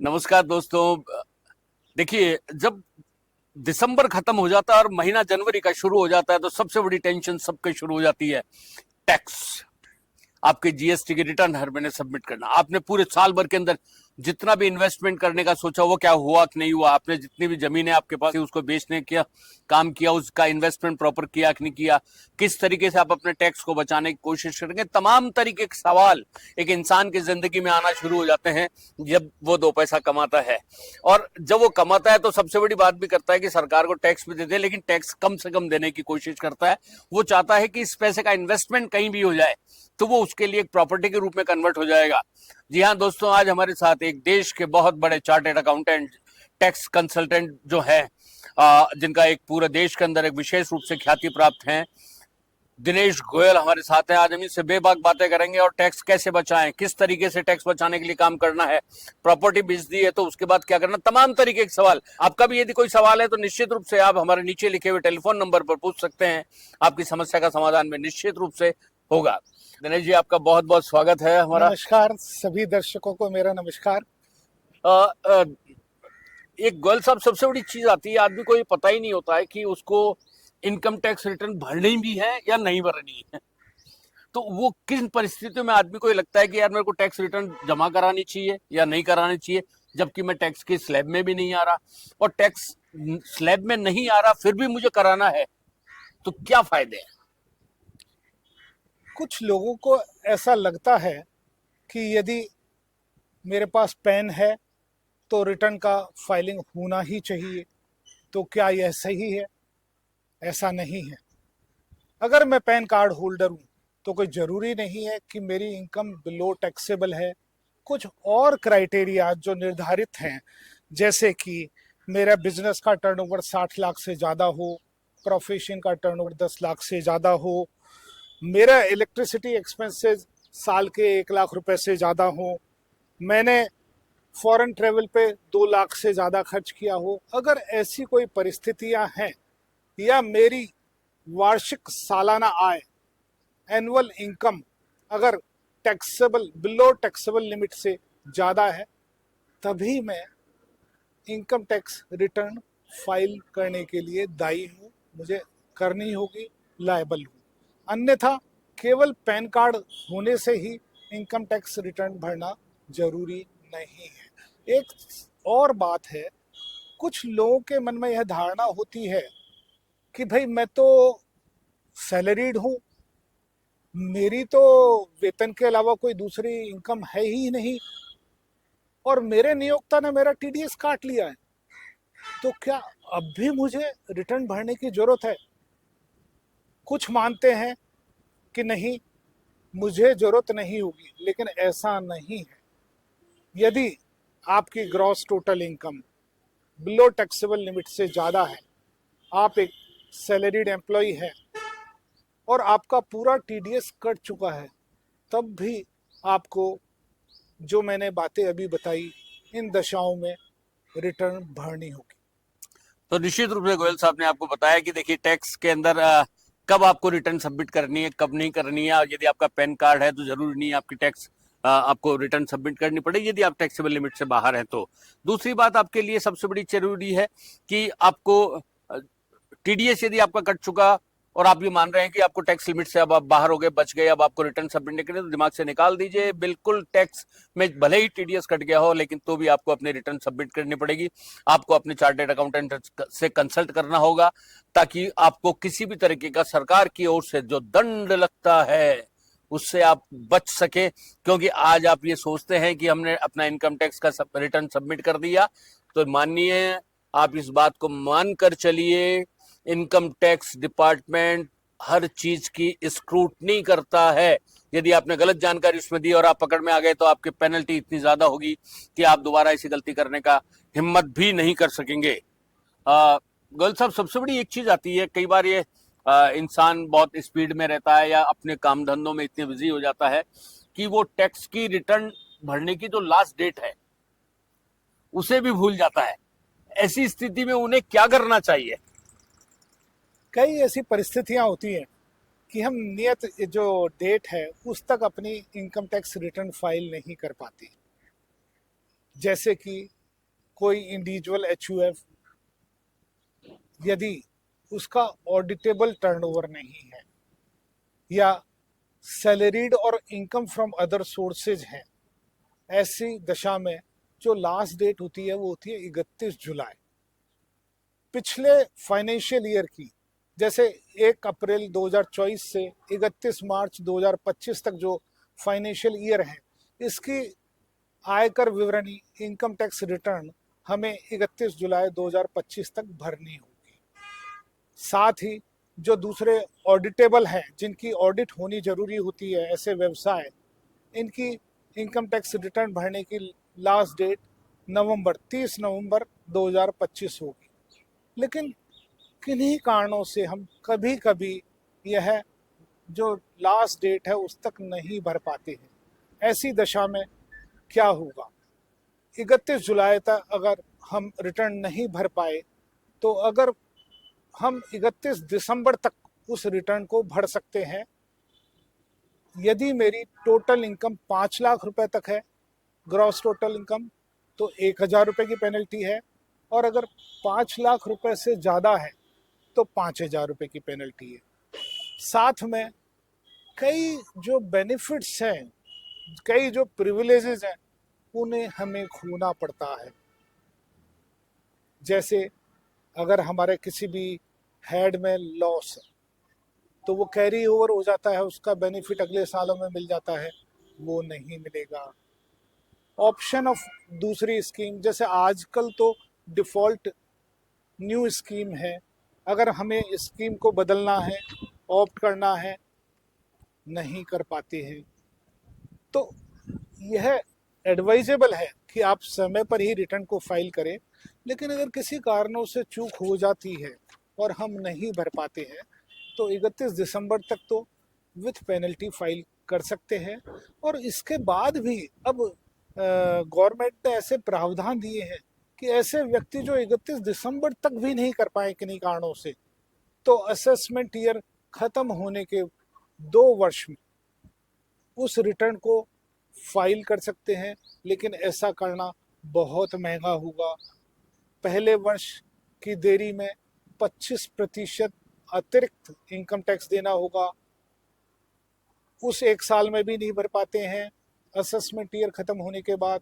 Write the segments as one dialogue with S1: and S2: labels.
S1: नमस्कार दोस्तों। देखिए, जब दिसंबर खत्म हो जाता है और महीना जनवरी का शुरू हो जाता है तो सबसे बड़ी टेंशन सबके शुरू हो जाती है। टैक्स। आपके जीएसटी की रिटर्न हर महीने सबमिट करना। आपने पूरे साल भर के अंदर जितना भी इन्वेस्टमेंट करने का सोचा वो क्या हुआ कि नहीं हुआ, आपने जितनी भी जमीनें आपके पास थी उसको बेचने का काम किया, उसका इन्वेस्टमेंट प्रॉपर किया कि नहीं किया, किस तरीके से आप अपने टैक्स को बचाने की कोशिश करेंगे, तमाम तरीके के सवाल एक इंसान की जिंदगी में आना शुरू हो जाते हैं जब वो दो पैसा कमाता है। और जब वो कमाता है तो सबसे बड़ी बात भी करता है कि सरकार को टैक्स भी दे दे, लेकिन टैक्स कम से कम देने की कोशिश करता है। वो चाहता है कि इस पैसे का इन्वेस्टमेंट कहीं भी हो जाए तो वो उसके लिए एक प्रॉपर्टी के रूप में कन्वर्ट हो जाएगा। जी हाँ दोस्तों, आज हमारे साथ एक देश के बहुत बड़े चार्टेड अकाउंटेंट, टैक्स कंसल्टेंट जो है, जिनका एक पूरे देश के अंदर एक विशेष रूप से ख्याति प्राप्त है, दिनेश गोयल हमारे साथ हैं। आज हम इससे बेबाक बातें करेंगे और टैक्स कैसे बचाएं, किस तरीके से टैक्स बचाने के लिए काम करना है, प्रॉपर्टी बेच दी है तो उसके बाद क्या करना, तमाम तरीके के सवाल। आपका भी यदि कोई सवाल है तो निश्चित रूप से आप हमारे नीचे लिखे हुए टेलीफोन नंबर पर पूछ सकते हैं। आपकी समस्या का समाधान में निश्चित रूप से होगा। दिनेश जी, आपका बहुत बहुत स्वागत है हमारा।
S2: नमस्कार सभी दर्शकों को मेरा नमस्कार।
S1: अ, अ, एक गोयल साहब, सबसे बड़ी चीज आती है, आदमी को ये पता ही नहीं होता है कि उसको इनकम टैक्स रिटर्न भरनी भी है या नहीं भरनी है। तो वो किन परिस्थितियों में आदमी को ये लगता है कि यार मेरे को टैक्स रिटर्न जमा करानी चाहिए या नहीं करानी चाहिए, जबकि मैं टैक्स के स्लैब में भी नहीं आ रहा, और टैक्स स्लैब में नहीं आ रहा फिर भी मुझे कराना है, तो क्या फायदे हैं?
S2: कुछ लोगों को ऐसा लगता है कि यदि मेरे पास पेन है तो रिटर्न का फाइलिंग होना ही चाहिए। तो क्या यह सही है? ऐसा नहीं है। अगर मैं पैन कार्ड होल्डर हूँ तो कोई ज़रूरी नहीं है कि मेरी इनकम बिलो टैक्सेबल है। कुछ और क्राइटेरिया जो निर्धारित हैं, जैसे कि मेरा बिजनेस का टर्नओवर 60 लाख से ज़्यादा हो, प्रोफेशन का टर्नओवर 10 लाख से ज़्यादा हो, मेरा इलेक्ट्रिसिटी एक्सपेंसेस साल के 1 लाख रुपए से ज़्यादा हो, मैंने फॉरेन ट्रेवल पे 2 लाख से ज़्यादा खर्च किया हो। अगर ऐसी कोई परिस्थितियां हैं या मेरी वार्षिक सालाना आय, एनुअल इनकम, अगर टैक्सेबल बिलो टैक्सेबल लिमिट से ज़्यादा है, तभी मैं इनकम टैक्स रिटर्न फाइल करने के लिए दायी हूँ, मुझे करनी होगी, लायबल हूँ। अन्यथा केवल पैन कार्ड होने से ही इनकम टैक्स रिटर्न भरना जरूरी नहीं है। एक और बात है, कुछ लोगों के मन में यह धारणा होती है कि भाई मैं तो सैलरीड हूँ, मेरी तो वेतन के अलावा कोई दूसरी इनकम है ही नहीं, और मेरे नियोक्ता ने मेरा टीडीएस काट लिया है, तो क्या अब भी मुझे रिटर्न भरने की जरूरत है? कुछ मानते हैं कि नहीं, मुझे जरूरत नहीं होगी, लेकिन ऐसा नहीं है। यदि आपकी gross total income below taxable limit से ज़्यादा है, आप एक सैलरीड एम्प्लॉय है और आपका पूरा टीडीएस कट चुका है, तब भी आपको जो मैंने बातें अभी बताई, इन दशाओं में रिटर्न भरनी होगी।
S1: तो निश्चित रूप से गोयल साहब ने आपको बताया कि देखिए, टैक्स के अंदर कब आपको रिटर्न सबमिट करनी है, कब नहीं करनी है। और यदि आपका पैन कार्ड है तो जरूरी नहीं है आपकी टैक्स आपको रिटर्न सबमिट करनी पड़ेगी यदि आप टैक्सेबल लिमिट से बाहर हैं तो। दूसरी बात आपके लिए सबसे बड़ी जरूरी है कि आपको टीडीएस यदि आपका कट चुका और आप ये मान रहे हैं कि आपको टैक्स लिमिट से अब आप बाहर हो गए, बच गए, अब आपको रिटर्न सबमिट नहीं करनी, तो दिमाग से निकाल दीजिए। बिल्कुल, टैक्स में भले ही टीडीएस कट गया हो लेकिन तो भी आपको अपनी रिटर्न सबमिट करनी पड़ेगी। आपको अपने चार्टेड अकाउंटेंट से कंसल्ट करना होगा ताकि आपको किसी भी तरीके का सरकार की ओर से जो दंड लगता है उससे आप बच सके। क्योंकि आज आप ये सोचते हैं कि हमने अपना इनकम टैक्स का रिटर्न सबमिट कर दिया, तो मानिए, आप इस बात को मान कर चलिए, इनकम टैक्स डिपार्टमेंट हर चीज की स्क्रूटनी करता है। यदि आपने गलत जानकारी उसमें दी और आप पकड़ में आ गए तो आपकी पेनल्टी इतनी ज्यादा होगी कि आप दोबारा ऐसी गलती करने का हिम्मत भी नहीं कर सकेंगे। गोयल साहब, सबसे बड़ी एक चीज आती है, कई बार ये इंसान बहुत स्पीड में रहता है या अपने काम धंधों में इतने बिजी हो जाता है कि वो टैक्स की रिटर्न भरने की जो लास्ट डेट है उसे भी भूल जाता है। ऐसी स्थिति में उन्हें क्या करना चाहिए?
S2: कई ऐसी परिस्थितियां होती हैं कि हम नियत जो डेट है उस तक अपनी इनकम टैक्स रिटर्न फाइल नहीं कर पाते। जैसे कि कोई इंडिविजुअल एचयूएफ यदि उसका ऑडिटेबल टर्नओवर नहीं है या सैलरीड और इनकम फ्रॉम अदर सोर्सेज हैं, ऐसी दशा में जो लास्ट डेट होती है वो होती है 31 जुलाई। पिछले फाइनेंशियल ईयर की, जैसे 1 अप्रैल 2024 से 31 मार्च 2025 तक जो फाइनेंशियल ईयर है, इसकी आयकर विवरणी, इनकम टैक्स रिटर्न हमें 31 जुलाई 2025 तक भरनी होगी। साथ ही जो दूसरे ऑडिटेबल हैं, जिनकी ऑडिट होनी जरूरी होती है, ऐसे व्यवसाय, इनकी इनकम टैक्स रिटर्न भरने की लास्ट डेट 30 नवंबर 2025 होगी। लेकिन किन्हीं कारणों से हम कभी कभी यह जो लास्ट डेट है उस तक नहीं भर पाते हैं। ऐसी दशा में क्या होगा? 31 जुलाई तक अगर हम रिटर्न नहीं भर पाए तो अगर हम 31 दिसंबर तक उस रिटर्न को भर सकते हैं। यदि मेरी टोटल इनकम 5 लाख रुपए तक है, ग्रॉस टोटल इनकम, तो 1,000 रुपये की पेनल्टी है, और अगर 5 लाख रुपए से ज़्यादा है तो 5,000 रुपये की पेनल्टी है। साथ में कई जो बेनिफिट्स हैं, कई जो प्रिविलेजेस हैं, उन्हें हमें खोना पड़ता है। जैसे अगर हमारे किसी भी हेड में लॉस है तो वो कैरी ओवर हो जाता है, उसका बेनिफिट अगले सालों में मिल जाता है, वो नहीं मिलेगा। ऑप्शन ऑफ दूसरी स्कीम, जैसे आजकल तो डिफ़ॉल्ट न्यू स्कीम है, अगर हमें स्कीम को बदलना है, ऑप्ट करना है, नहीं कर पाते हैं। तो यह एडवाइजेबल है कि आप समय पर ही रिटर्न को फाइल करें, लेकिन अगर किसी कारणों से चूक हो जाती है और हम नहीं भर पाते हैं तो 31 दिसंबर तक तो विथ पेनल्टी फाइल कर सकते हैं। और इसके बाद भी अब गवर्नमेंट ने ऐसे प्रावधान दिए हैं कि ऐसे व्यक्ति जो 31 दिसंबर तक भी नहीं कर पाए किन्हीं कारणों से, तो असेसमेंट ईयर खत्म होने के 2 वर्ष में उस रिटर्न को फाइल कर सकते हैं। लेकिन ऐसा करना बहुत महंगा होगा। पहले वर्ष की देरी में 25% अतिरिक्त इनकम टैक्स देना होगा। उस 1 साल में भी नहीं भर पाते हैं। असेसमेंट ईयर खत्म होने के बाद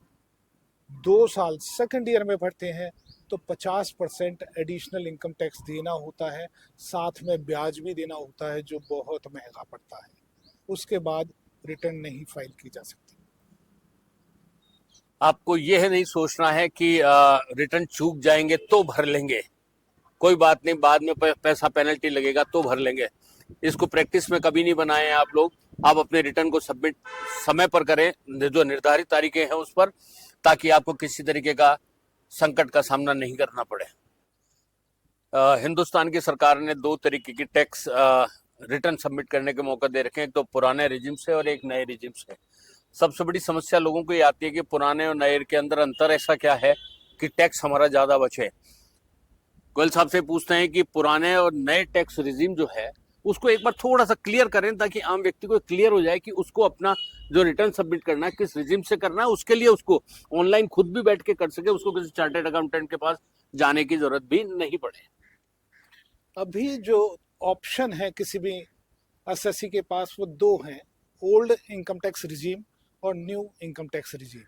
S2: 2 साल सेकंड ईयर में भरते हैं तो 50% एडिशनल इनकम टैक्स देना होता है, साथ में ब्याज भी देना होता है, जो बहुत महंगा पड़ता है। उसके बाद रिटर्न नहीं फाइल की जा सकती।
S1: आपको यह नहीं सोचना है कि रिटर्न चूक जाएंगे तो भर लेंगे, कोई बात नहीं, बाद में पैसा पेनल्टी लगेगा तो भर लेंगे। इसको प्रैक्टिस में कभी नहीं बनाए हैं आप लोग। आप अपने रिटर्न को सबमिट समय पर करें, जो निर्धारित तारीखें हैं उस पर, ताकि आपको किसी तरीके का संकट का सामना नहीं करना पड़े। हिंदुस्तान की सरकार ने 2 तरीके की टैक्स रिटर्न सबमिट करने के मौके दे रखे हैं, एक तो पुराने रिजिम से और एक नए रिजिम से। सबसे बड़ी समस्या लोगों को ये आती है कि पुराने और नए के अंदर अंतर ऐसा क्या है कि टैक्स हमारा ज्यादा बचे। गोयल साहब से पूछते हैं कि पुराने और नए टैक्स रिजिम जो है उसको एक बार थोड़ा सा क्लियर करें, ताकि आम व्यक्ति को क्लियर हो जाए कि उसको अपना जो रिटर्न सबमिट करना है किस रिजिम से करना है, उसके लिए उसको ऑनलाइन खुद भी बैठ के कर सके, उसको किसी चार्टर्ड अकाउंटेंट के पास जाने की जरूरत भी नहीं पड़े।
S2: अभी जो ऑप्शन है किसी भी एसएससी के पास वो 2 हैं, ओल्ड इनकम टैक्स रिजीम और न्यू इनकम टैक्स रिजीम।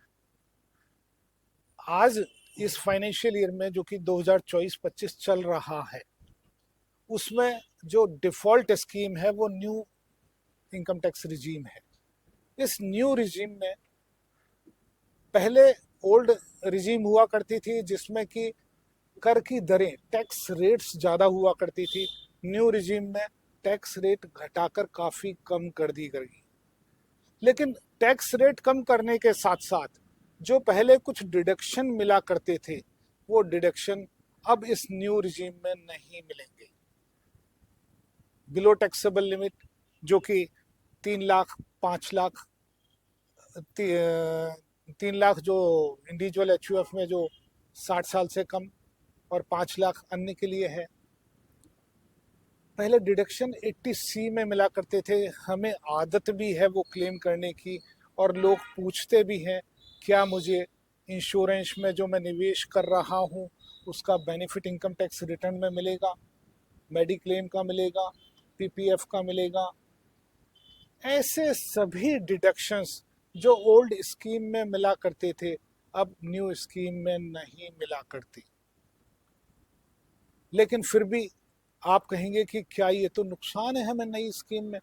S2: आज इस फाइनेंशियल ईयर में जो कि 2024-25 चल रहा है, उसमें जो डिफ़ॉल्ट स्कीम है वो न्यू इनकम टैक्स रिजीम है। इस न्यू रिजीम में पहले ओल्ड रिजीम हुआ करती थी जिसमें कि कर की दरें, टैक्स रेट्स ज़्यादा हुआ करती थी। न्यू रिजीम में टैक्स रेट घटाकर काफ़ी कम कर दी गई। लेकिन टैक्स रेट कम करने के साथ साथ जो पहले कुछ डिडक्शन मिला करते थे, वो डिडक्शन अब इस न्यू रिजीम में नहीं मिलेंगे। बिलो टैक्सेबल लिमिट जो कि 3 लाख, 5 लाख, 3 लाख जो इंडिविजुअल एचयूएफ में जो 60 साल से कम, और 5 लाख अन्य के लिए है। पहले डिडक्शन 80C में मिला करते थे। हमें आदत भी है वो क्लेम करने की, और लोग पूछते भी हैं क्या मुझे इंश्योरेंस में जो मैं निवेश कर रहा हूँ उसका बेनिफिट इनकम टैक्स रिटर्न में मिलेगा, मेडिक्लेम का मिलेगा, पीपीएफ का मिलेगा। ऐसे सभी डिडक्शंस जो ओल्ड स्कीम में मिला करते थे अब न्यू स्कीम में नहीं मिला करती। लेकिन फिर भी आप कहेंगे कि क्या ये तो नुकसान है हमें नई स्कीम में?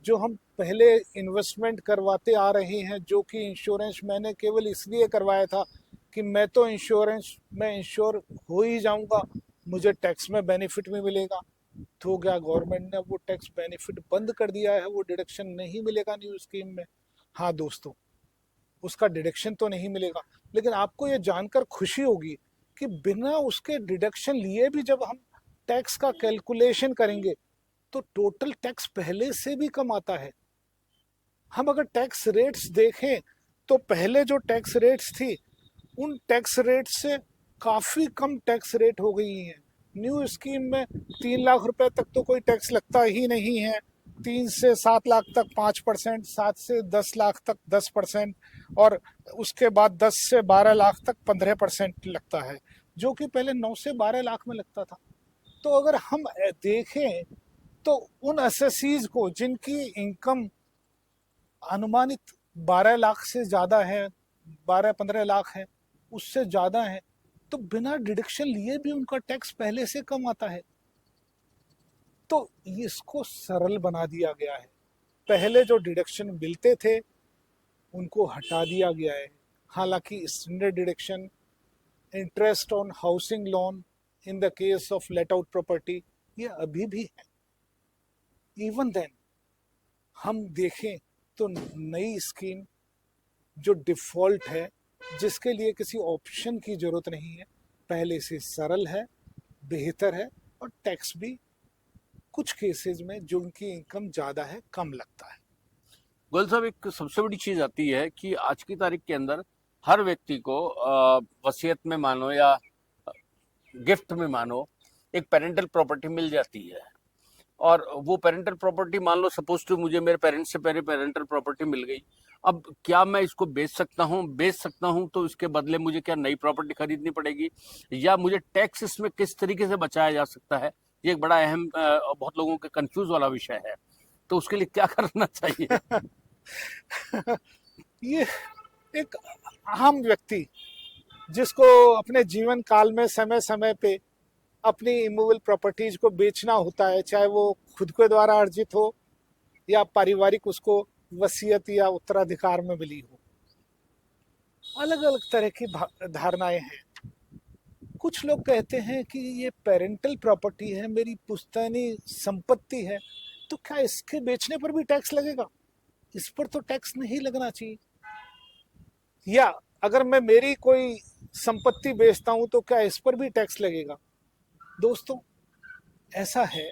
S2: जो हम पहले इन्वेस्टमेंट करवाते आ रहे हैं, जो कि इंश्योरेंस मैंने केवल इसलिए करवाया था कि मैं तो इंश्योरेंस में इंश्योर हो ही जाऊंगा, मुझे टैक्स में बेनिफिट भी मिलेगा, तो क्या गवर्नमेंट ने वो टैक्स बेनिफिट बंद कर दिया है? वो डिडक्शन नहीं मिलेगा न्यू स्कीम में? हाँ दोस्तों, उसका डिडक्शन तो नहीं मिलेगा, लेकिन आपको ये जानकर खुशी होगी कि बिना उसके डिडक्शन लिए भी जब हम टैक्स का कैलकुलेशन करेंगे तो टोटल टैक्स पहले से भी कम आता है। हम अगर टैक्स रेट्स देखें तो पहले जो टैक्स रेट्स थी उन टैक्स रेट से काफ़ी कम टैक्स रेट हो गई हैं। न्यू स्कीम में 3 लाख रुपए तक तो कोई टैक्स लगता ही नहीं है, 3 से 7 लाख तक 5%, 7 से 10 लाख तक 10%, और उसके बाद 10 से 12 लाख तक 15% लगता है, जो कि पहले 9 से 12 लाख में लगता था। तो अगर हम देखें तो उन एसएससीज को जिनकी इनकम अनुमानित 12 लाख से ज़्यादा है, 12-15 लाख है, उससे ज़्यादा है, तो बिना डिडक्शन लिए भी उनका टैक्स पहले से कम आता है। तो इसको सरल बना दिया गया है। पहले जो डिडक्शन मिलते थे उनको हटा दिया गया है। हालांकि standard deduction, interest on housing loan in the case of let out property, ये अभी भी है। इवन देन हम देखें तो नई स्कीम जो डिफ़ॉल्ट है, जिसके लिए किसी ऑप्शन की ज़रूरत नहीं है, पहले से सरल है, बेहतर है, और टैक्स भी कुछ केसेस में जो उनकी इनकम ज़्यादा है कम लगता है।
S1: गोयल साहब, एक सबसे बड़ी चीज आती है कि आज की तारीख के अंदर हर व्यक्ति को वसीयत में मानो या गिफ्ट में मानो एक पेरेंटल प्रॉपर्टी मिल जाती है। और वो पेरेंटल प्रॉपर्टी, मान लो सपोज टू मुझे मेरे पेरेंट्स से पहले पेरेंटल प्रॉपर्टी मिल गई, अब क्या मैं इसको बेच सकता हूँ? बेच सकता हूँ तो इसके बदले मुझे क्या नई प्रॉपर्टी खरीदनी पड़ेगी, या मुझे टैक्स इसमें किस तरीके से बचाया जा सकता है? ये एक बड़ा अहम बहुत लोगों के कंफ्यूज वाला विषय है, तो उसके लिए क्या करना चाहिए?
S2: ये एक आम व्यक्ति जिसको अपने जीवन काल में समय समय पे अपनी इमूवेबल प्रॉपर्टीज को बेचना होता है, चाहे वो खुद के द्वारा अर्जित हो या पारिवारिक उसको वसीयत या उत्तराधिकार में मिली हो, अलग अलग तरह की धारणाएं हैं। कुछ लोग कहते हैं कि ये पेरेंटल प्रॉपर्टी है, मेरी पुश्तैनी संपत्ति है, तो क्या इसके बेचने पर भी टैक्स लगेगा? इस पर तो टैक्स नहीं लगना चाहिए। या अगर मैं मेरी कोई संपत्ति बेचता हूं तो क्या इस पर भी टैक्स लगेगा? दोस्तों, ऐसा है,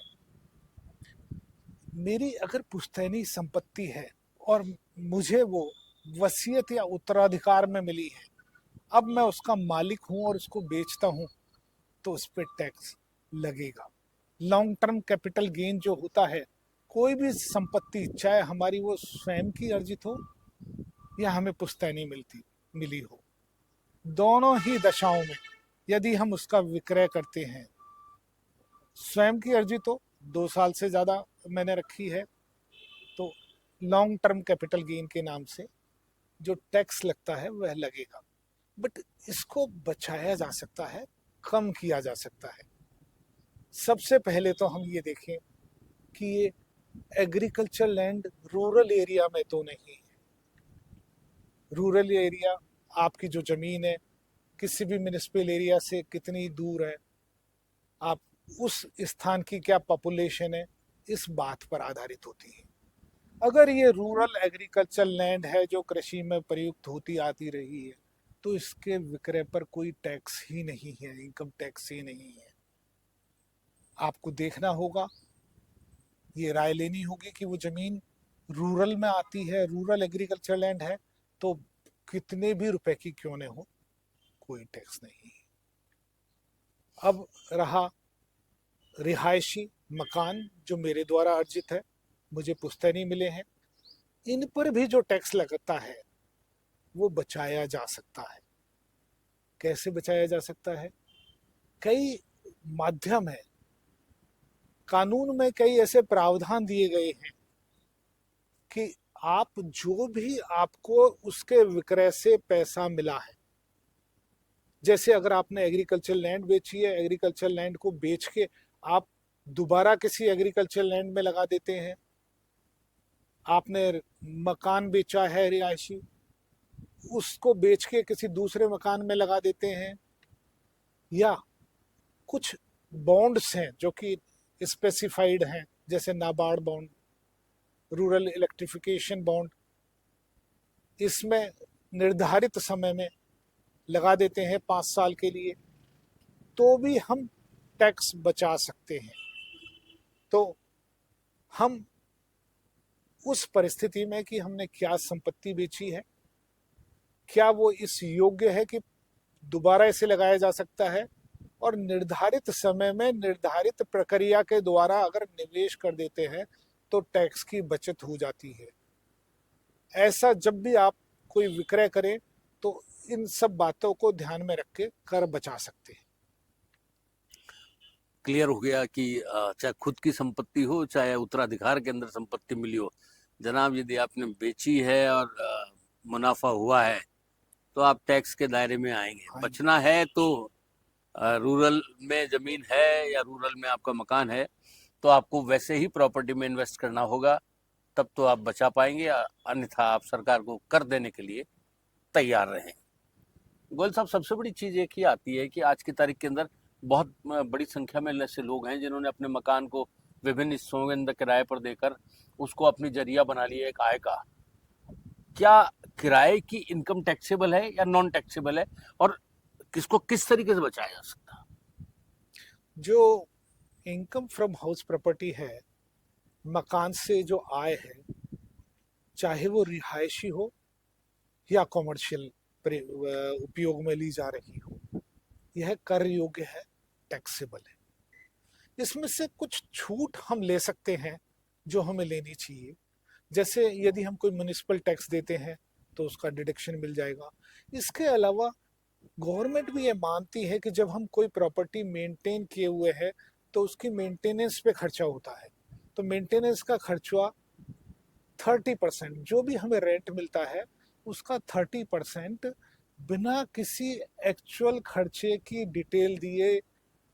S2: मेरी अगर पुश्तैनी संपत्ति है और मुझे वो वसीयत या उत्तराधिकार में मिली है, अब मैं उसका मालिक हूं और उसको बेचता हूं, तो उस पर टैक्स लगेगा। लॉन्ग टर्म कैपिटल गेन जो होता है, कोई भी संपत्ति, चाहे हमारी वो स्वयं की अर्जित हो या हमें पुश्तैनी मिली हो, दोनों ही दशाओं में यदि हम उसका विक्रय करते हैं, स्वयं की अर्जित हो, 2 साल से ज़्यादा मैंने रखी है, तो लॉन्ग टर्म कैपिटल गेन के नाम से जो टैक्स लगता है वह लगेगा। बट इसको बचाया जा सकता है, कम किया जा सकता है। सबसे पहले तो हम ये देखें कि ये एग्रीकल्चर लैंड रूरल एरिया में तो नहीं है। रूरल एरिया, आपकी जो ज़मीन है किसी भी म्यूनिसिपल एरिया से कितनी दूर है, आप उस स्थान की क्या पॉपुलेशन है, इस बात पर आधारित होती है। अगर ये रूरल एग्रीकल्चर लैंड है जो कृषि में प्रयुक्त होती आती रही है, तो इसके विक्रय पर कोई टैक्स ही नहीं है, इनकम टैक्स ही नहीं है। आपको देखना होगा, ये राय लेनी होगी कि वो ज़मीन रूरल में आती है, रूरल एग्रीकल्चर लैंड है, तो कितने भी रुपए की क्यों न हो, कोई टैक्स नहीं है। अब रहा रिहायशी मकान जो मेरे द्वारा अर्जित है, मुझे पुश्तैनी मिले हैं, इन पर भी जो टैक्स लगता है वो बचाया जा सकता है। कैसे बचाया जा सकता है? कई माध्यम है, कानून में कई ऐसे प्रावधान दिए गए हैं कि आप जो भी आपको उसके विक्रय से पैसा मिला है, जैसे अगर आपने एग्रीकल्चर लैंड बेची है, एग्रीकल्चर लैंड को बेच के आप दोबारा किसी एग्रीकल्चर लैंड में लगा देते हैं, आपने मकान बेचा है रिहायशी, उसको बेच के किसी दूसरे मकान में लगा देते हैं, या कुछ बॉन्ड्स हैं जो कि स्पेसिफाइड हैं, जैसे NABARD bond, rural electrification bond, इसमें निर्धारित समय में लगा देते हैं 5 साल के लिए, तो भी हम टैक्स बचा सकते हैं। तो हम उस परिस्थिति में कि हमने क्या संपत्ति बेची है, क्या वो इस योग्य है कि दोबारा इसे लगाया जा सकता है, और निर्धारित समय में निर्धारित प्रक्रिया के द्वारा अगर निवेश कर देते हैं तो टैक्स की बचत हो जाती है। ऐसा जब भी आप कोई विक्रय करें तो इन सब बातों को ध्यान में रख के कर बचा सकते हैं।
S1: क्लियर हो गया कि चाहे खुद की संपत्ति हो चाहे उत्तराधिकार के अंदर संपत्ति मिली हो, जनाब यदि आपने बेची है और मुनाफा हुआ है तो आप टैक्स के दायरे में आएंगे। बचना है तो रूरल में जमीन है या रूरल में आपका मकान है तो आपको वैसे ही प्रॉपर्टी में इन्वेस्ट करना होगा, तब तो आप बचा पाएंगे, अन्यथा आप सरकार को कर देने के लिए तैयार रहें। गोयल साहब, सबसे बड़ी चीज एक ही आती है कि आज की तारीख के अंदर बहुत बड़ी संख्या में ऐसे लोग हैं जिन्होंने अपने मकान को विभिन्न हिस्सों के अंदर किराए पर देकर उसको अपनी जरिया बना लिया एक आय का। क्या किराए की इनकम टैक्सेबल है या नॉन टैक्सेबल है, और किसको किस तरीके से बचाया जा सकता है?
S2: जो इनकम फ्रॉम हाउस प्रॉपर्टी है, मकान से जो आय है, चाहे वो रिहायशी हो या कॉमर्शियल उपयोग में ली जा रही हो, यह कर योग्य है, टैक्सेबल है। इसमें से कुछ छूट हम ले सकते हैं जो हमें लेनी चाहिए, जैसे यदि हम कोई म्युनिसिपल टैक्स देते हैं तो उसका डिडक्शन मिल जाएगा। इसके अलावा गवर्नमेंट भी ये मानती है कि जब हम कोई प्रॉपर्टी मेंटेन किए हुए है तो उसकी मेंटेनेंस पे खर्चा होता है, तो मेंटेनेंस का खर्चा 30% जो भी हमें रेंट मिलता है उसका 30% बिना किसी एक्चुअल खर्चे की डिटेल दिए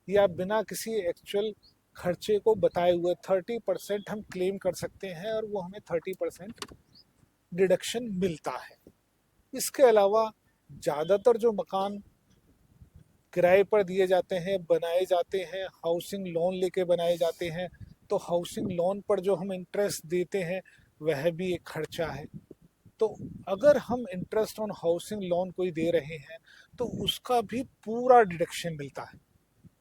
S2: या बिना किसी एक्चुअल खर्चे को बताए हुए 30% हम क्लेम कर सकते हैं और वो हमें 30% डिडक्शन मिलता है। इसके अलावा ज़्यादातर जो मकान किराए पर दिए जाते हैं, बनाए जाते हैं, हाउसिंग लोन लेके बनाए जाते हैं, तो हाउसिंग लोन पर जो हम इंटरेस्ट देते हैं वह भी एक खर्चा है। तो अगर हम इंटरेस्ट ऑन हाउसिंग लोन कोई दे रहे हैं तो उसका भी पूरा डिडक्शन मिलता है।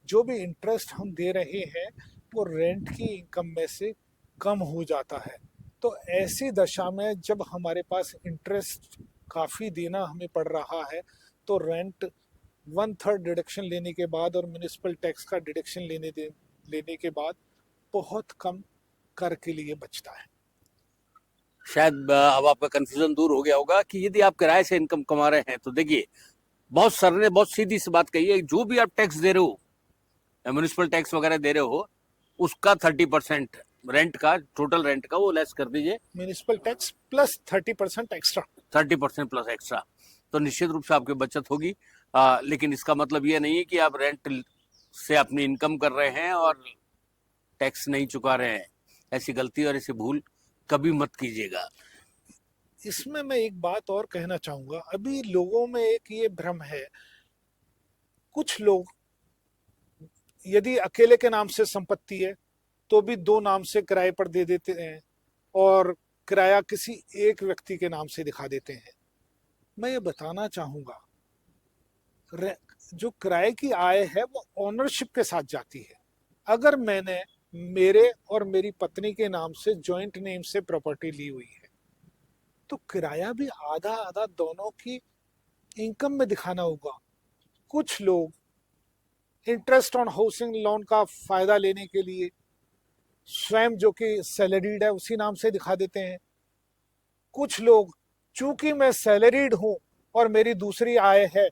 S2: जो भी इंटरेस्ट हम दे रहे हैं वो रेंट की इनकम में से कम हो जाता है। तो ऐसी दशा में जब हमारे पास इंटरेस्ट काफ़ी देना हमें पड़ रहा है तो रेंट 1/3 डिडक्शन लेने के बाद और म्यूनिसिपल टैक्स का डिडक्शन लेने के बाद बहुत कम कर के लिए बचता है।
S1: शायद अब आपका कंफ्यूजन दूर हो गया होगा कि यदि आप किराए से इनकम कमा रहे हैं तो देखिए, बहुत सर ने बहुत सीधी सी बात कही है, जो भी आप टैक्स दे रहे हो, म्यूनिसिपल टैक्स वगैरह दे रहे हो, उसका 30% रेंट का, टोटल रेंट का वो लेस कर दीजिए,
S2: municipal tax plus 30% extra,
S1: 30% plus extra, तो निश्चित रूप से आपकी बचत होगी। लेकिन इसका मतलब ये नहीं है कि आप रेंट से अपनी इनकम कर रहे हैं और टैक्स नहीं चुका रहे हैं। ऐसी गलती और ऐसी भूल कभी मत कीजिएगा।
S2: इसमें मैं एक बात और कहना चाहूँगा। अभी लोगों में एक ये भ्रम है, कुछ लोग यदि अकेले के नाम से संपत्ति है तो भी 2 नाम से किराए पर दे देते हैं और किराया किसी एक व्यक्ति के नाम से दिखा देते हैं। मैं ये बताना चाहूँगा, जो किराए की आय है वो ओनरशिप के साथ जाती है। अगर मैंने मेरे और मेरी पत्नी के नाम से जॉइंट नेम से प्रॉपर्टी ली हुई है तो किराया भी आधा आधा दोनों की इनकम में दिखाना होगा। कुछ लोग इंटरेस्ट ऑन हाउसिंग लोन का फायदा लेने के लिए स्वयं जो कि सैलरीड है उसी नाम से दिखा देते हैं। कुछ लोग, चूंकि मैं सैलरीड हूं और मेरी दूसरी आय है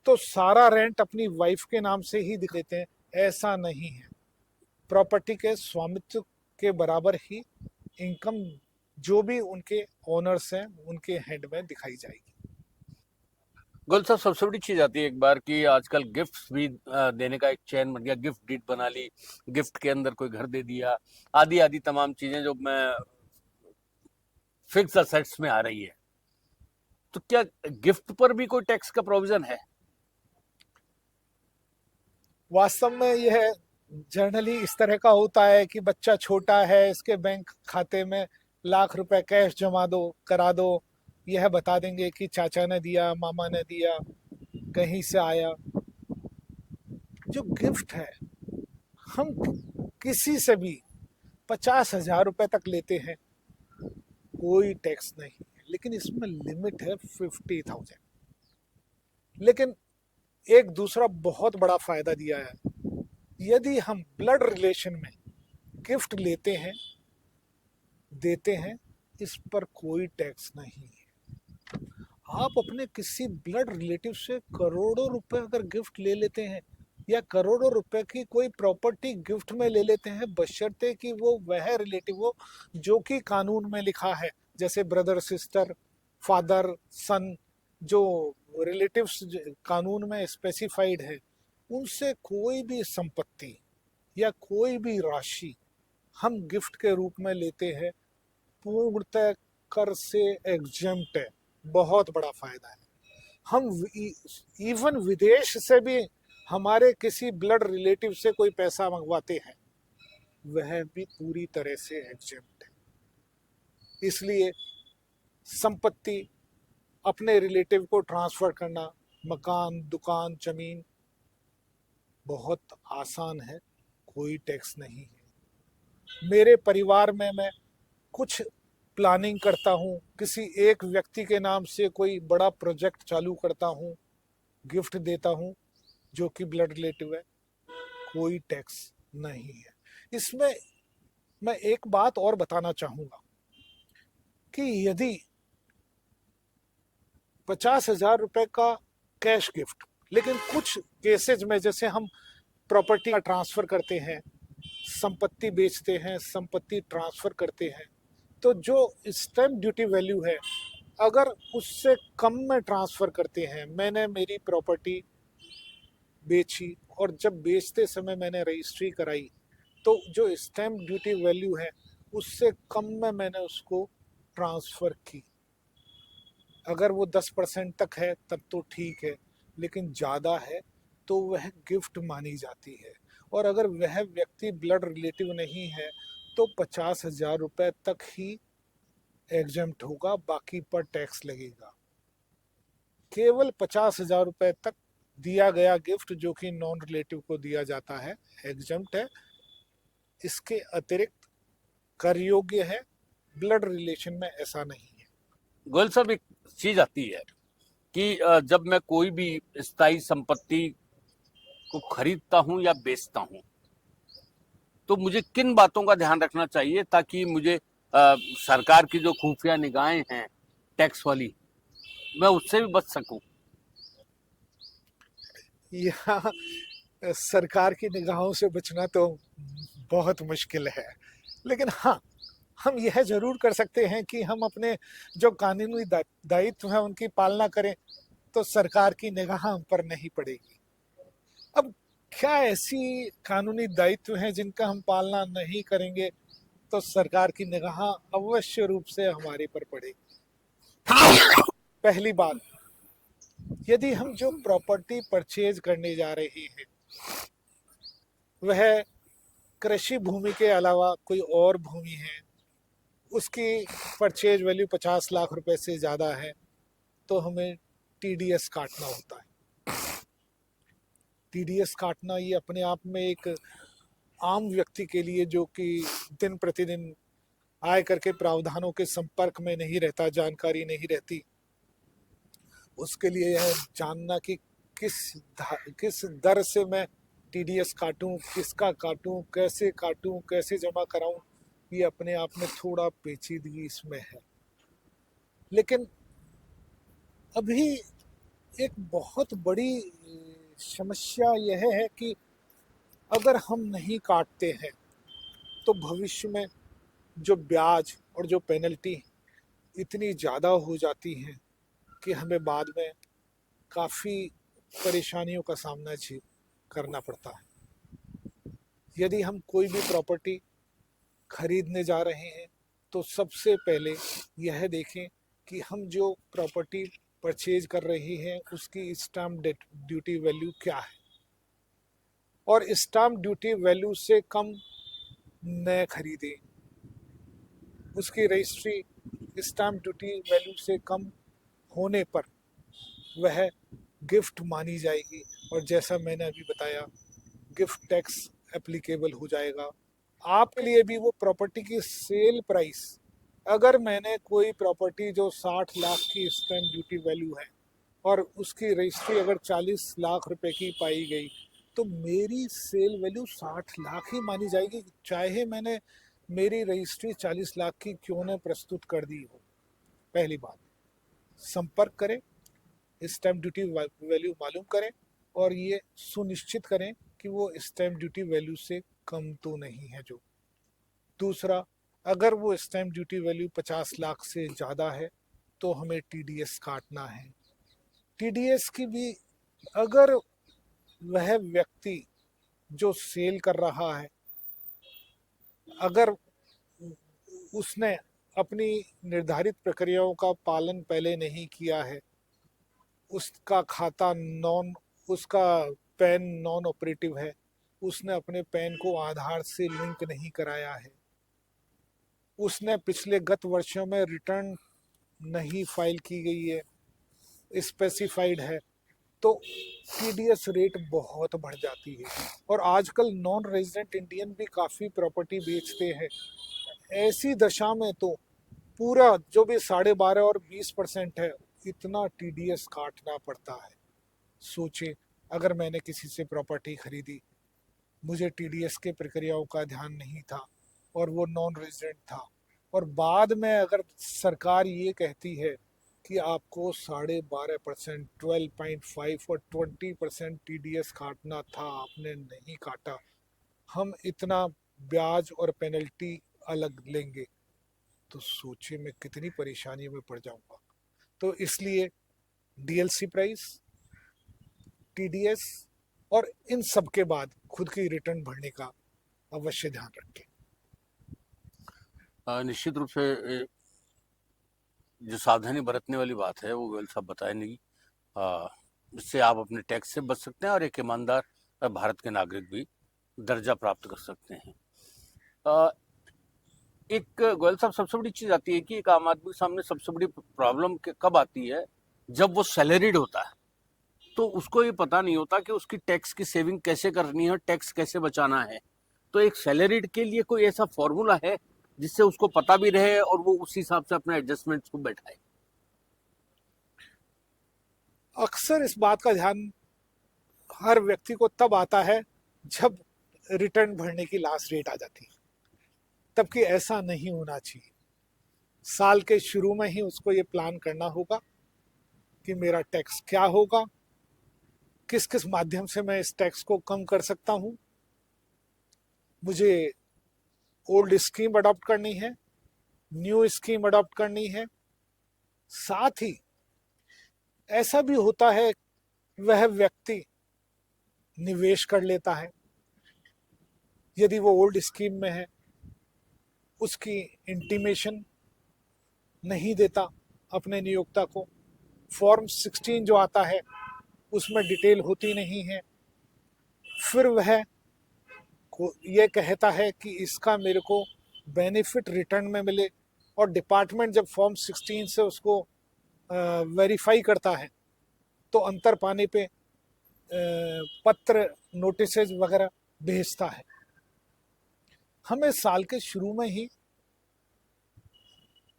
S2: तो सारा रेंट अपनी वाइफ के नाम से ही दिख देते हैं। ऐसा नहीं है। प्रॉपर्टी के स्वामित्व के बराबर ही इनकम जो भी उनके ओनर्स हैं उनके हेड में दिखाई जाएगी।
S1: गोयल साहब, सबसे बड़ी चीज आती है एक बार कि आजकल गिफ्ट्स भी देने का एक चैन बन गया। गिफ्ट डीड बना ली, गिफ्ट के अंदर कोई घर दे दिया, आदि आदि तमाम चीजें जो मैं फिक्स असेट्स में आ रही है। तो क्या गिफ्ट पर भी कोई टैक्स का प्रोविजन है?
S2: वास्तव में यह जनरली इस तरह का होता है कि बच्चा छोटा है, इसके बैंक खाते में लाख रुपए कैश जमा दो, करा दो, यह बता देंगे कि चाचा ने दिया, मामा ने दिया, कहीं से आया। जो गिफ्ट है, हम किसी से भी 50,000 रुपए तक लेते हैं, कोई टैक्स नहीं है, लेकिन इसमें लिमिट है 50,000। लेकिन एक दूसरा बहुत बड़ा फायदा दिया है। यदि हम ब्लड रिलेशन में गिफ्ट लेते हैं, देते हैं, इस पर कोई टैक्स नहीं है। आप अपने किसी ब्लड रिलेटिव से करोड़ों रुपए अगर गिफ्ट ले लेते हैं या करोड़ों रुपए की कोई प्रॉपर्टी गिफ्ट में ले लेते हैं, बशर्ते कि वो वह रिलेटिव हो जो कि कानून में लिखा है, जैसे ब्रदर सिस्टर, फादर सन, जो रिलेटिव्स कानून में स्पेसिफाइड है, उनसे कोई भी संपत्ति या कोई भी राशि हम गिफ्ट के रूप में लेते हैं, पूर्णतः कर से एग्जेम्प्ट है। बहुत बड़ा फायदा है। हम इवन विदेश से भी हमारे किसी ब्लड रिलेटिव से कोई पैसा मंगवाते हैं, वह भी पूरी तरह से एग्जेम्प्ट है। इसलिए संपत्ति अपने रिलेटिव को ट्रांसफर करना, मकान, दुकान, जमीन, बहुत आसान है, कोई टैक्स नहीं है। मेरे परिवार में मैं कुछ प्लानिंग करता हूँ, किसी एक व्यक्ति के नाम से कोई बड़ा प्रोजेक्ट चालू करता हूँ, गिफ्ट देता हूँ जो कि ब्लड रिलेटिव है, कोई टैक्स नहीं है। इसमें मैं एक बात और बताना चाहूँगा कि यदि 50,000 रुपए का कैश गिफ्ट, लेकिन कुछ केसेज में जैसे हम प्रॉपर्टी का ट्रांसफर करते हैं, संपत्ति बेचते हैं, संपत्ति ट्रांसफर करते हैं, तो जो स्टैम्प ड्यूटी वैल्यू है, अगर उससे कम में ट्रांसफर करते हैं, मैंने मेरी प्रॉपर्टी बेची और जब बेचते समय मैंने रजिस्ट्री कराई, तो जो स्टैम्प ड्यूटी वैल्यू है उससे कम में मैंने उसको ट्रांसफ़र की, अगर वो 10% तक है तब तो ठीक है, लेकिन ज़्यादा है तो वह गिफ्ट मानी जाती है। और अगर वह व्यक्ति ब्लड रिलेटिव नहीं है तो 50,000 रुपये तक ही एग्जेम्प्ट होगा, बाकी पर टैक्स लगेगा। केवल 50,000 रुपये तक दिया गया गिफ्ट जो कि नॉन रिलेटिव को दिया जाता है, एग्जेम्प्ट है। इसके अतिरिक्त कर योग्य है, ब्लड रिलेशन में ऐसा नहीं है।
S1: गोयल साहब, एक चीज आती है कि जब मैं कोई भी स्थायी संपत्ति को खरीदता हूं या बेचता हूं, तो मुझे किन बातों का ध्यान रखना चाहिए ताकि मुझे सरकार की जो खुफिया निगाहें हैं टैक्स वाली, मैं उससे भी बच सकूं?
S2: यहाँ सरकार की निगाहों से बचना तो बहुत मुश्किल है, लेकिन हाँ, हम यह जरूर कर सकते हैं कि हम अपने जो कानूनी दायित्व हैं उनकी पालना करें, तो सरकार की निगाह हम पर नहीं पड़ेगी। अब क्या ऐसी कानूनी दायित्व हैं जिनका हम पालना नहीं करेंगे तो सरकार की निगाह अवश्य रूप से हमारे पर पड़ेगी। पहली बात, यदि हम जो प्रॉपर्टी परचेज करने जा रहे हैं वह कृषि भूमि के अलावा कोई और भूमि है, उसकी परचेज वैल्यू 50 लाख रुपए से ज़्यादा है, तो हमें टीडीएस काटना होता है। टीडीएस काटना ये अपने आप में एक आम व्यक्ति के लिए जो कि दिन प्रतिदिन आयकर के प्रावधानों के संपर्क में नहीं रहता, जानकारी नहीं रहती, उसके लिए यह जानना कि किस दर से मैं टीडीएस काटूं, किसका काटूं, कैसे जमा कराऊं, ये अपने आप में थोड़ा पेचीदगी इसमें है। लेकिन अभी एक बहुत बड़ी समस्या यह है कि अगर हम नहीं काटते हैं तो भविष्य में जो ब्याज और जो पेनल्टी इतनी ज़्यादा हो जाती हैं कि हमें बाद में काफ़ी परेशानियों का सामना करना पड़ता है। यदि हम कोई भी प्रॉपर्टी खरीदने जा रहे हैं तो सबसे पहले यह देखें कि हम जो प्रॉपर्टी परचेज कर रहे हैं उसकी स्टाम्प ड्यूटी वैल्यू क्या है, और स्टाम्प ड्यूटी वैल्यू से कम न खरीदें। उसकी रजिस्ट्री स्टाम्प ड्यूटी वैल्यू से कम होने पर वह गिफ्ट मानी जाएगी, और जैसा मैंने अभी बताया गिफ्ट टैक्स एप्लीकेबल हो जाएगा। आपके लिए भी वो प्रॉपर्टी की सेल प्राइस, अगर मैंने कोई प्रॉपर्टी जो 60 लाख की स्टैम्प ड्यूटी वैल्यू है और उसकी रजिस्ट्री अगर 40 लाख रुपए की पाई गई तो मेरी सेल वैल्यू 60 लाख ही मानी जाएगी, चाहे मैंने मेरी रजिस्ट्री 40 लाख की क्यों न प्रस्तुत कर दी हो। पहली बात, संपर्क करें, स्टैम्प ड्यूटी वैल्यू मालूम करें और ये सुनिश्चित करें कि वो स्टैम्प ड्यूटी वैल्यू से कम तो नहीं है। जो दूसरा, अगर वो स्टैम्प ड्यूटी वैल्यू 50 लाख से ज़्यादा है तो हमें टीडीएस काटना है। टीडीएस की भी, अगर वह व्यक्ति जो सेल कर रहा है अगर उसने अपनी निर्धारित प्रक्रियाओं का पालन पहले नहीं किया है, उसका खाता नॉन उसका पैन नॉन ऑपरेटिव है, उसने अपने पैन को आधार से लिंक नहीं कराया है, उसने पिछले गत वर्षों में रिटर्न नहीं फाइल की गई है, स्पेसिफाइड है, तो टीडीएस रेट बहुत बढ़ जाती है। और आजकल नॉन रेजिडेंट इंडियन भी काफ़ी प्रॉपर्टी बेचते हैं। ऐसी दशा में तो पूरा जो भी 12.5 और 20% है, इतना टीडीएस काटना पड़ता है। सोचे, अगर मैंने किसी से प्रॉपर्टी खरीदी, मुझे टीडीएस के प्रक्रियाओं का ध्यान नहीं था और वो नॉन रेजिडेंट था, और बाद में अगर सरकार ये कहती है कि आपको 12.5%, 12.5 और 20% टीडीएस काटना था, आपने नहीं काटा, हम इतना ब्याज और पेनल्टी अलग लेंगे, तो सोचिए मैं कितनी परेशानी में पड़ जाऊंगा। तो इसलिए डीएलसी प्राइस, टीडीएस और इन सब के बाद खुद की रिटर्न भरने का अवश्य ध्यान रखें।
S1: निश्चित रूप से जो सावधानी बरतने वाली बात है वो गोयल साहब बताए नहीं। इससे आप अपने टैक्स से बच सकते हैं और एक ईमानदार भारत के नागरिक भी दर्जा प्राप्त कर सकते हैं। अ, एक गोयल साहब, सबसे बड़ी चीज आती है कि एक आम आदमी के सामने सबसे बड़ी प्रॉब्लम कब आती है, जब वो सैलरीड होता है तो उसको ये पता नहीं होता कि उसकी टैक्स की सेविंग कैसे करनी है, टैक्स कैसे बचाना है। तो एक सैलरीड के लिए कोई ऐसा फॉर्मूला है जिससे उसको पता भी रहे और वो उस हिसाब से अपने एडजस्टमेंट्स को बैठाए?
S2: अक्सर इस बात का ध्यान हर व्यक्ति को तब आता है जब रिटर्न भरने की लास्ट डेट आ जाती है, तब कि ऐसा नहीं होना चाहिए। साल के शुरू में ही उसको ये प्लान करना होगा कि मेरा टैक्स क्या होगा, किस किस माध्यम से मैं इस टैक्स को कम कर सकता हूँ, मुझे ओल्ड स्कीम अडॉप्ट करनी है, न्यू स्कीम अडॉप्ट करनी है। साथ ही ऐसा भी होता है वह व्यक्ति निवेश कर लेता है, यदि वो ओल्ड स्कीम में है उसकी इंटीमेशन नहीं देता अपने नियोक्ता को, फॉर्म 16 जो आता है उसमें डिटेल होती नहीं है, फिर वह को ये कहता है कि इसका मेरे को बेनिफिट रिटर्न में मिले, और डिपार्टमेंट जब फॉर्म 16 से उसको वेरीफाई करता है तो अंतर पाने पे पत्र, नोटिसेज वगैरह भेजता है। हमें साल के शुरू में ही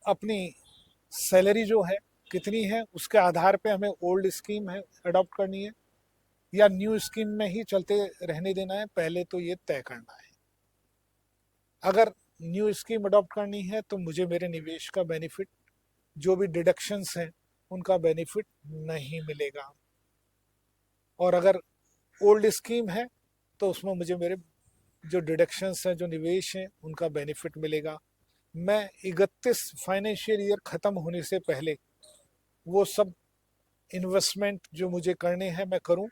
S2: अपनी सैलरी जो है कितनी है उसके आधार पे हमें ओल्ड स्कीम है अडॉप्ट करनी है या न्यू स्कीम में ही चलते रहने देना है, पहले तो ये तय करना है। अगर न्यू स्कीम अडॉप्ट करनी है तो मुझे मेरे निवेश का बेनिफिट, जो भी डिडक्शंस हैं उनका बेनिफिट नहीं मिलेगा। और अगर ओल्ड स्कीम है तो उसमें मुझे मेरे जो डिडक्शंस हैं, जो निवेश हैं, उनका बेनिफिट मिलेगा। मैं 31 फाइनेंशियल ईयर ख़त्म होने से पहले वो सब इन्वेस्टमेंट जो मुझे करने हैं मैं करूं,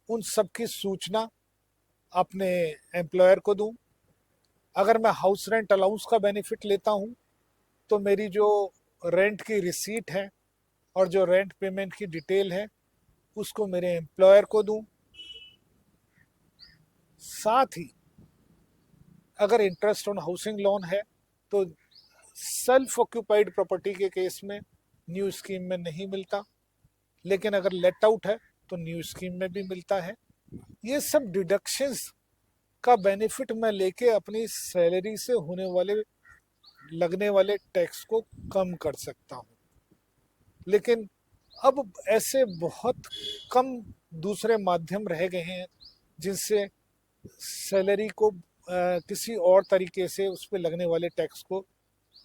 S2: उन सब की सूचना अपने एम्प्लॉयर को दूं। अगर मैं हाउस रेंट अलाउंस का बेनिफिट लेता हूं तो मेरी जो रेंट की रिसीट है और जो रेंट पेमेंट की डिटेल है उसको मेरे एम्प्लॉयर को दूं। साथ ही अगर इंटरेस्ट ऑन हाउसिंग लोन है तो सेल्फ ऑक्यूपाइड प्रॉपर्टी के केस में न्यू स्कीम में नहीं मिलता, लेकिन अगर लेट आउट है तो न्यू स्कीम में भी मिलता है। ये सब डिडक्शंस का बेनिफिट मैं लेके अपनी सैलरी से होने वाले लगने वाले टैक्स को कम कर सकता हूँ। लेकिन अब ऐसे बहुत कम दूसरे माध्यम रह गए हैं जिनसे सैलरी को किसी और तरीके से उस पर लगने वाले टैक्स को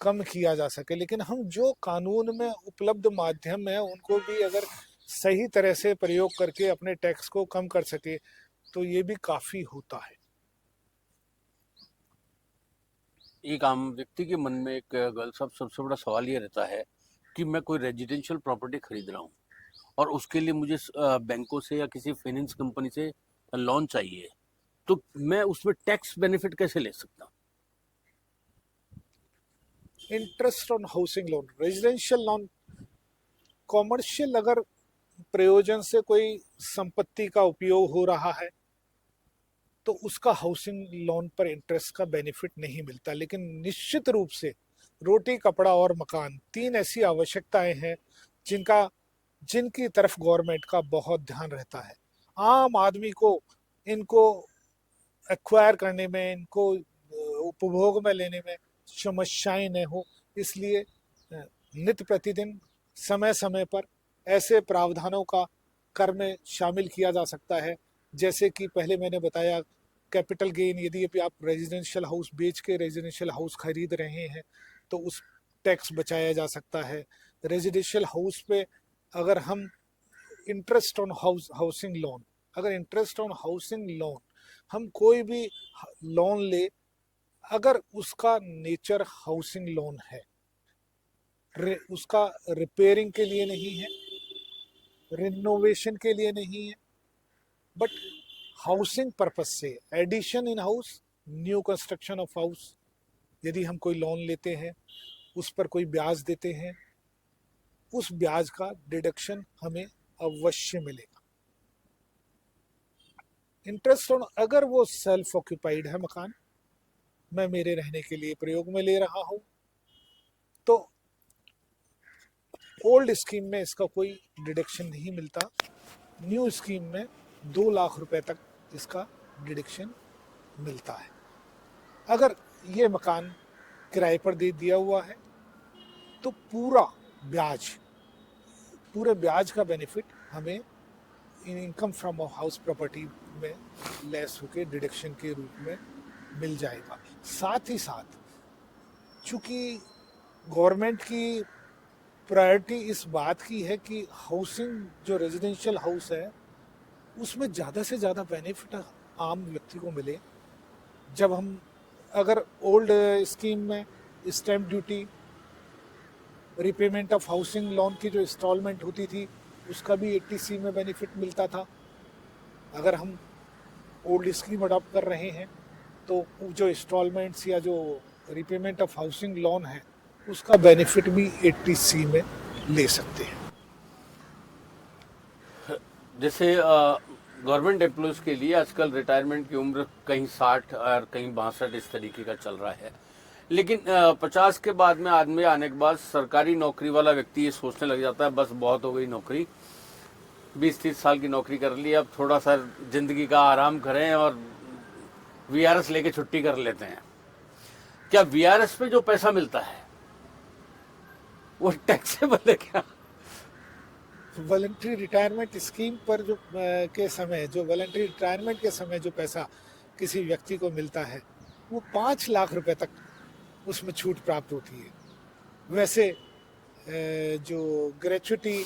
S2: कम किया जा सके। लेकिन हम जो कानून में उपलब्ध माध्यम है उनको भी अगर सही तरह से प्रयोग करके अपने टैक्स को कम कर सके तो ये भी काफ़ी होता है।
S1: एक आम व्यक्ति के मन में एक गर्ल साहब सबसे बड़ा सवाल ये रहता है कि मैं कोई रेजिडेंशियल प्रॉपर्टी खरीद रहा हूँ और उसके लिए मुझे बैंकों से या किसी फाइनेंस कंपनी से लोन चाहिए, तो मैं उसमें टैक्स बेनिफिट कैसे ले सकता हूँ?
S2: Interest on housing loan, residential loan, commercial अगर प्रयोजन से कोई संपत्ति का उपयोग हो रहा है तो उसका हाउसिंग लोन पर इंटरेस्ट का बेनिफिट नहीं मिलता। लेकिन निश्चित रूप से रोटी, कपड़ा और मकान, तीन ऐसी आवश्यकताएं हैं जिनकी तरफ गवर्नमेंट का बहुत ध्यान रहता है। आम आदमी को इनको एक्वायर करने में, इनको उपभोग में लेने में समस्याएं न हो, इसलिए नित्य प्रतिदिन समय समय पर ऐसे प्रावधानों का कर में शामिल किया जा सकता है। जैसे कि पहले मैंने बताया, कैपिटल गेन, यदि आप रेजिडेंशियल हाउस बेच के रेजिडेंशियल हाउस खरीद रहे हैं तो उस टैक्स बचाया जा सकता है। रेजिडेंशियल हाउस पे अगर हम इंटरेस्ट ऑन हाउसिंग लोन, अगर इंटरेस्ट ऑन हाउसिंग लोन हम कोई भी लोन ले, अगर उसका नेचर हाउसिंग लोन है, उसका रिपेयरिंग के लिए नहीं है, रिनोवेशन के लिए नहीं है, बट हाउसिंग पर्पस से, addition in house, new construction of house, यदि हम कोई लोन लेते हैं, उस पर कोई ब्याज देते हैं, उस ब्याज का डिडक्शन हमें अवश्य मिलेगा। इंटरेस्ट ऑन, अगर वो सेल्फ ऑक्यूपाइड है मकान, मैं मेरे रहने के लिए प्रयोग में ले रहा हूं, तो ओल्ड स्कीम में इसका कोई डिडक्शन नहीं मिलता। न्यू स्कीम में 2 लाख रुपए तक इसका डिडक्शन मिलता है। अगर ये मकान किराए पर दे दिया हुआ है तो पूरे ब्याज का बेनिफिट हमें इनकम फ्रॉम हाउस प्रॉपर्टी में लेस होकर डिडक्शन के रूप में मिल जाएगा। साथ ही साथ चूंकि गवर्नमेंट की प्रायोरिटी इस बात की है कि हाउसिंग, जो रेजिडेंशियल हाउस है, उसमें ज़्यादा से ज़्यादा बेनिफिट आम व्यक्ति को मिले। जब हम अगर ओल्ड स्कीम में stamp duty, repayment of housing loan की जो इंस्टॉलमेंट होती थी उसका भी 80C में बेनिफिट मिलता था। अगर हम ओल्ड स्कीम अडॉप्ट कर रहे हैं तो जो इंस्टॉलमेंट्स या जो रिपेमेंट ऑफ हाउसिंग लोन है उसका बेनिफिट भी 80C में ले सकते हैं।
S1: जैसे गवर्नमेंट एम्प्लॉयज़ के लिए आजकल रिटायरमेंट की उम्र कहीं 60 और कहीं 62 इस तरीके का चल रहा है, लेकिन 50 के बाद में आदमी आने के बाद सरकारी नौकरी वाला व्यक्ति ये सोचने लग जाता है बस बहुत हो गई नौकरी, 20-30 साल की नौकरी कर ली, अब थोड़ा सा जिंदगी का आराम करें और वीआरएस लेके छुट्टी कर लेते हैं। क्या वीआरएस पे जो पैसा मिलता है वो टैक्सेबल है क्या?
S2: वॉलंटरी रिटायरमेंट स्कीम पर जो वॉलंटरी रिटायरमेंट के समय जो पैसा किसी व्यक्ति को मिलता है वो 5 लाख रुपए तक उसमें छूट प्राप्त होती है। वैसे जो ग्रेच्युटी,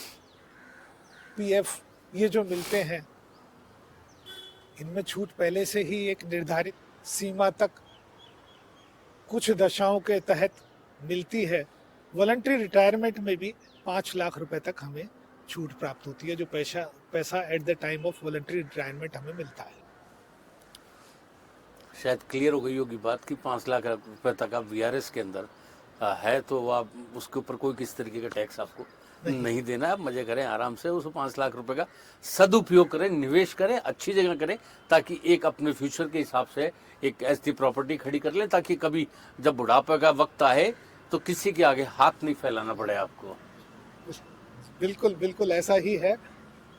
S2: पीएफ ये जो मिलते हैं इनमें छूट पहले से ही एक निर्धारित सीमा तक कुछ दशाओं के तहत मिलती है। वॉलंटरी रिटायरमेंट में भी 5 लाख रुपए तक हमें छूट प्राप्त होती है, जो पैसा at the time of voluntary retirement हमें मिलता है।
S1: शायद क्लियर हो गई होगी बात कि 5 लाख रुपए तक आप वीआरएस के अंदर है तो आप उसके ऊपर कोई किस तरीके का टैक्स आपको नहीं देना है। आप मजे करें आराम से, उस 5 लाख रुपए का सदुपयोग करें, निवेश करें, अच्छी जगह करें, ताकि एक अपने फ्यूचर के हिसाब से एक ऐसी प्रॉपर्टी खड़ी कर लें ताकि कभी जब बुढ़ापे का वक्त आए तो किसी के आगे हाथ नहीं फैलाना पड़े आपको।
S2: बिल्कुल बिल्कुल ऐसा ही है।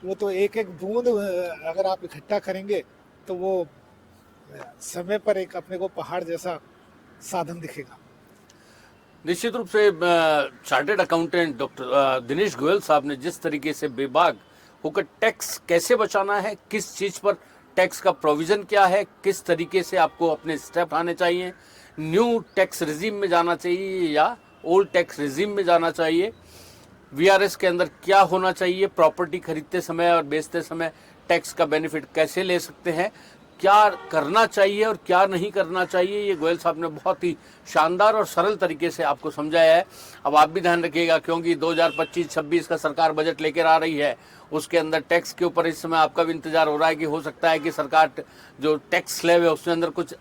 S2: वो तो एक एक बूंद अगर आप इकट्ठा करेंगे तो वो समय पर एक अपने को पहाड़ जैसा साधन दिखेगा।
S1: निश्चित रूप से chartered accountant doctor Dinesh Goyal साहब ने जिस तरीके से बेबाक होकर टैक्स कैसे बचाना है, किस चीज पर टैक्स का प्रोविजन क्या है, किस तरीके से आपको अपने स्टेप आने चाहिए, न्यू टैक्स रिजीम में जाना चाहिए या ओल्ड टैक्स रिजीम में जाना चाहिए, वीआरएस के अंदर क्या होना चाहिए, प्रॉपर्टी खरीदते समय और बेचते समय टैक्स का बेनिफिट कैसे ले सकते हैं, क्या करना चाहिए और क्या नहीं करना चाहिए, ये गोयल साहब ने बहुत ही शानदार और सरल तरीके से आपको समझाया है। अब आप भी ध्यान रखिएगा क्योंकि 2025-26 का सरकार बजट लेकर आ रही है, उसके अंदर टैक्स के ऊपर इस समय आपका भी इंतजार हो रहा है कि हो सकता है कि सरकार जो टैक्स स्लैब है उसके अंदर कुछ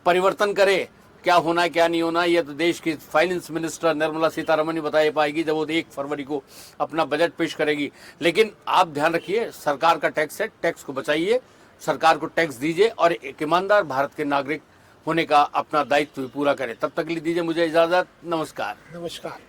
S1: परिवर्तन करे। क्या होना है क्या नहीं होना, ये तो देश की फाइनेंस मिनिस्टर निर्मला सीतारमण ही बता पाएगी जब वो 1 फरवरी को अपना बजट पेश करेगी। लेकिन आप ध्यान रखिए, सरकार का टैक्स है, टैक्स को बचाइए, सरकार को टैक्स दीजिए और एक ईमानदार भारत के नागरिक होने का अपना दायित्व पूरा करें। तब तक के लिए दीजिए मुझे इजाजत। नमस्कार।
S2: नमस्कार।